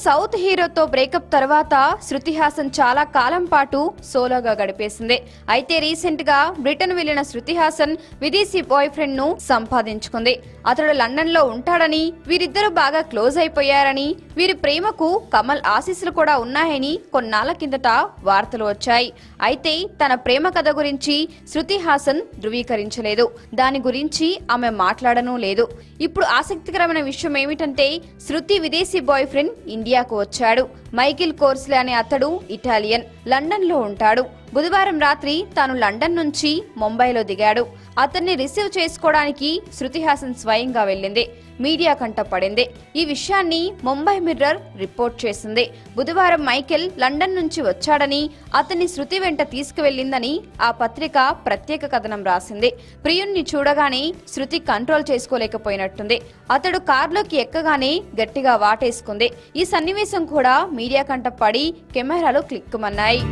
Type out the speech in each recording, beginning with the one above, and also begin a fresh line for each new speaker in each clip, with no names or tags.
South హీరోతో breakup తర్వాత శృతి హాసన్ చాలా కాలం పాటు సోలోగా గడిపేసింది. అయితే రీసెంట్ గా బ్రిటన్ వెళ్లిన శృతి హాసన్ విదేశీ బాయ్ ఫ్రెండ్ ను సంపాదించుకుంది. అతడు లండన్ లో ఉంటాడని, వీరిద్దరూ బాగా క్లోజ్ అయిపోయారని, వీరి ప్రేమకు కమల్ ఆశీస్సులు కూడా ఉన్నాయని కొన్నాళ్ల కిందట వార్తలు వచ్చాయి. అయితే తన ప్రేమ కథ గురించి శృతి హాసన్ ధృవీకరించలేదు. దాని గురించి ఆమె మాట్లాడనూ లేదు. ఇప్పుడు ఆసక్తికరమైన విషయం ఏమిటంటే శృతి విదేశీ బాయ్ ఫ్రెండ్ ఇండియాకు వచ్చాడు. మైకిల్ కోర్స్లే అనే అతడు ఇటాలియన్, లండన్ లో ఉంటాడు. బుధవారం రాత్రి తాను లండన్ నుంచి ముంబైలో దిగాడు. అతన్ని రిసీవ్ చేసుకోవడానికి శృతి హాసన్ స్వయంగా వెళ్ళింది. మీడియా కంట పడింది. ఈ విషయాన్ని ముంబై మిర్రర్ రిపోర్ట్ చేసింది. బుధవారం మైకేల్ లండన్ నుంచి వచ్చాడని, అతన్ని శృతి వెంట తీసుకువెళ్లిందని ఆ పత్రిక ప్రత్యేక కథనం రాసింది. ప్రియుణ్ణి చూడగానే శృతి కంట్రోల్ చేసుకోలేకపోయినట్టుంది. అతడు కార్లోకి ఎక్కగానే గట్టిగా వాటేసుకుంది. ఈ సన్నివేశం కూడా మీడియా కంట పడి కెమెరాలో క్లిక్కుమన్నాయి.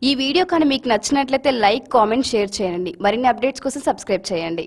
ఈ వీడియో కానీ మీకు నచ్చినట్లయితే లైక్, కామెంట్, షేర్ చేయండి. మరిన్ని అప్డేట్స్ కోసం సబ్స్క్రైబ్ చేయండి.